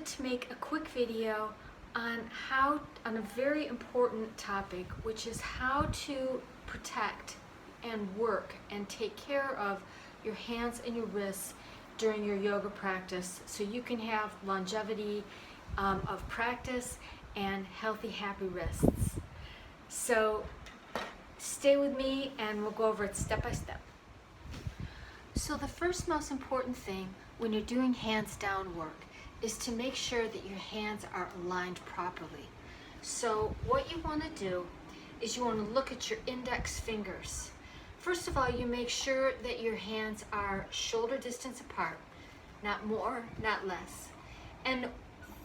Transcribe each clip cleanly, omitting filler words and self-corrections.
to make a quick video on a very important topic, which is how to protect and work and take care of your hands and your wrists during your yoga practice so you can have longevity of practice and healthy, happy wrists. So stay with me and we'll go over it step by step. So the first most important thing when you're doing hands down work is to make sure that your hands are aligned properly. So what you want to do is you want to look at your index fingers. First of all, you make sure that your hands are shoulder distance apart, not more, not less. And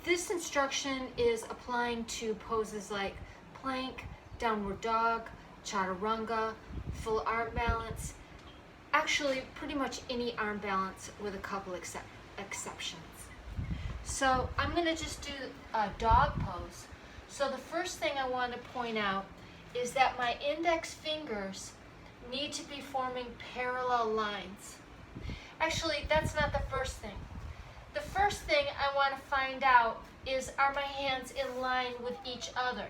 this instruction is applying to poses like plank, downward dog, chaturanga, full arm balance, actually pretty much any arm balance with a couple exceptions. So I'm going to just do a dog pose. So the first thing I want to point out is that my index fingers need to be forming parallel lines. Actually, that's not the first thing. The first thing I want to find out is, are my hands in line with each other?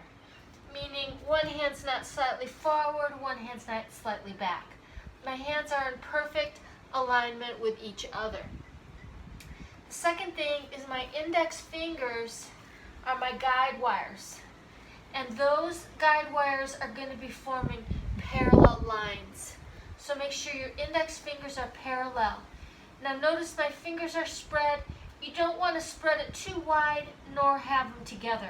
Meaning one hand's not slightly forward, one hand's not slightly back. My hands are in perfect alignment with each other. The second thing is my index fingers are my guide wires. And those guide wires are going to be forming parallel lines. So make sure your index fingers are parallel. Now notice my fingers are spread. You don't want to spread it too wide nor have them together.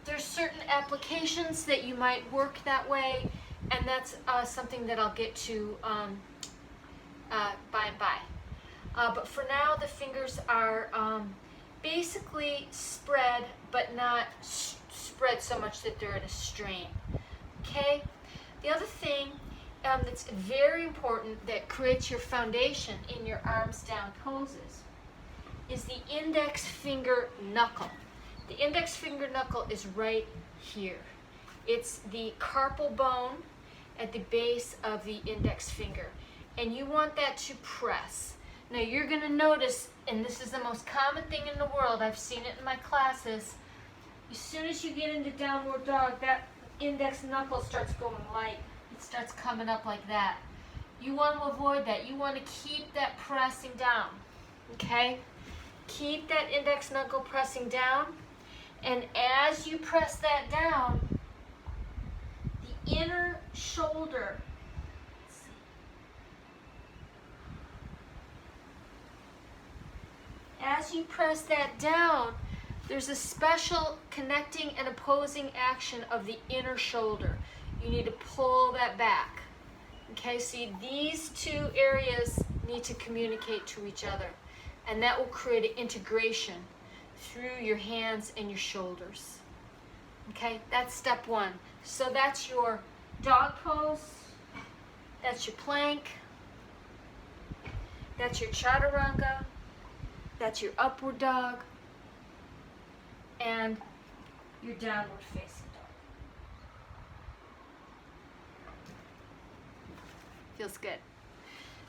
There's certain applications that you might work that way, and that's something that I'll get to by and by. But for now, the fingers are basically spread, but not spread so much that they're in a strain. Okay? The other thing that's very important that creates your foundation in your arms down poses is the index finger knuckle. The index finger knuckle is right here. It's the carpal bone at the base of the index finger. And you want that to press. Now you're going to notice, and this is the most common thing in the world, I've seen it in my classes, as soon as you get into downward dog, that index knuckle starts going light. It starts coming up like that. You want to avoid that. You want to keep that pressing down. Okay? Keep that index knuckle pressing down. And as you press that down, the inner shoulder, as you press that down, there's a special connecting and opposing action of the inner shoulder. You need to pull that back. Okay, see, these two areas need to communicate to each other, and that will create an integration through your hands and your shoulders. Okay, that's step one. So that's your dog pose, that's your plank, that's your chaturanga, that's your upward dog, and your downward facing dog. Feels good.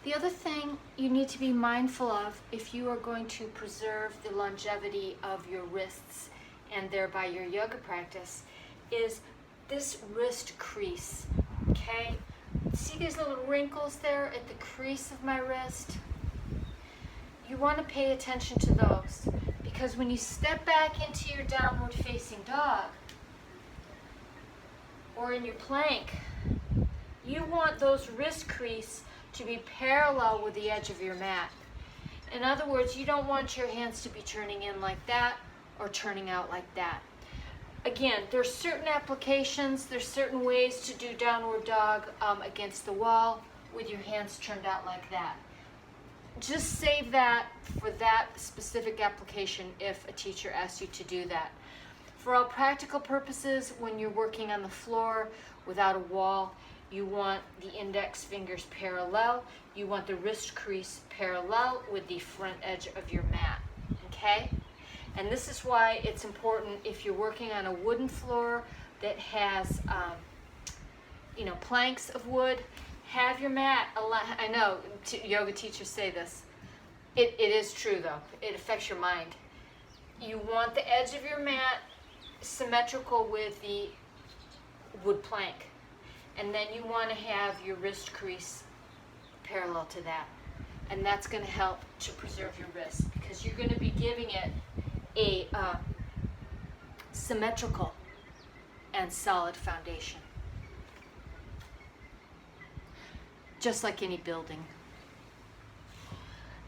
The other thing you need to be mindful of if you are going to preserve the longevity of your wrists and thereby your yoga practice is this wrist crease. Okay? See these little wrinkles there at the crease of my wrist? You want to pay attention to those, because when you step back into your downward facing dog or in your plank, you want those wrist crease to be parallel with the edge of your mat. In other words, you don't want your hands to be turning in like that or turning out like that. Again, there's certain applications, there's certain ways to do downward dog against the wall with your hands turned out like that. Just save that for that specific application if a teacher asks you to do that. For all practical purposes, when you're working on the floor without a wall, you want the index fingers parallel. You want the wrist crease parallel with the front edge of your mat. Okay? And this is why it's important if you're working on a wooden floor that has, planks of wood. Have your mat, I know yoga teachers say this. It is true though. It affects your mind. You want the edge of your mat symmetrical with the wood plank. And then you want to have your wrist crease parallel to that. And that's going to help to preserve your wrist because you're going to be giving it a symmetrical and solid foundation. Just like any building.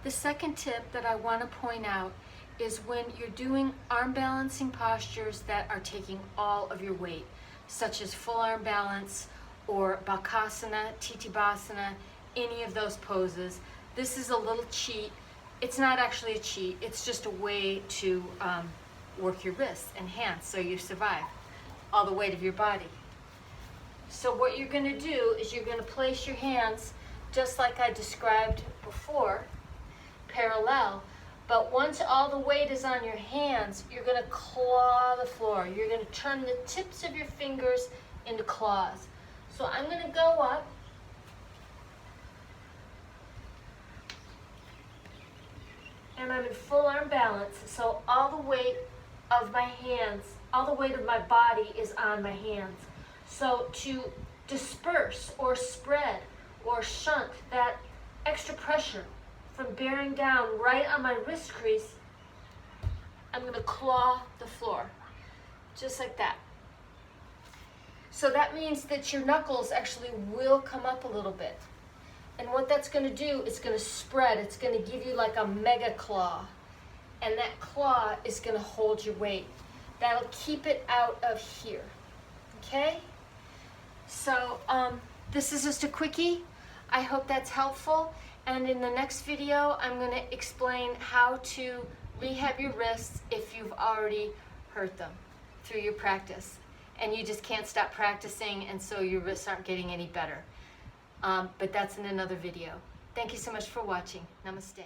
The second tip that I want to point out is when you're doing arm balancing postures that are taking all of your weight, such as full arm balance or Bakasana, Titibasana, any of those poses. This is a little cheat. It's not actually a cheat, it's just a way to work your wrists and hands so you survive all the weight of your body. So what you're going to do is you're going to place your hands just like I described before, parallel, but once all the weight is on your hands, you're going to claw the floor. You're going to turn the tips of your fingers into claws. So I'm going to go up and I'm in full arm balance, so all the weight of my hands, all the weight of my body is on my hands. So to disperse or spread or shunt that extra pressure from bearing down right on my wrist crease, I'm going to claw the floor, just like that. So that means that your knuckles actually will come up a little bit. And what that's going to do is going to spread. It's going to give you like a mega claw. And that claw is going to hold your weight. That'll keep it out of here. Okay? So this is just a quickie. I hope that's helpful. And in the next video, I'm going to explain how to rehab your wrists if you've already hurt them through your practice. And you just can't stop practicing, and so your wrists aren't getting any better. But that's in another video. Thank you so much for watching. Namaste.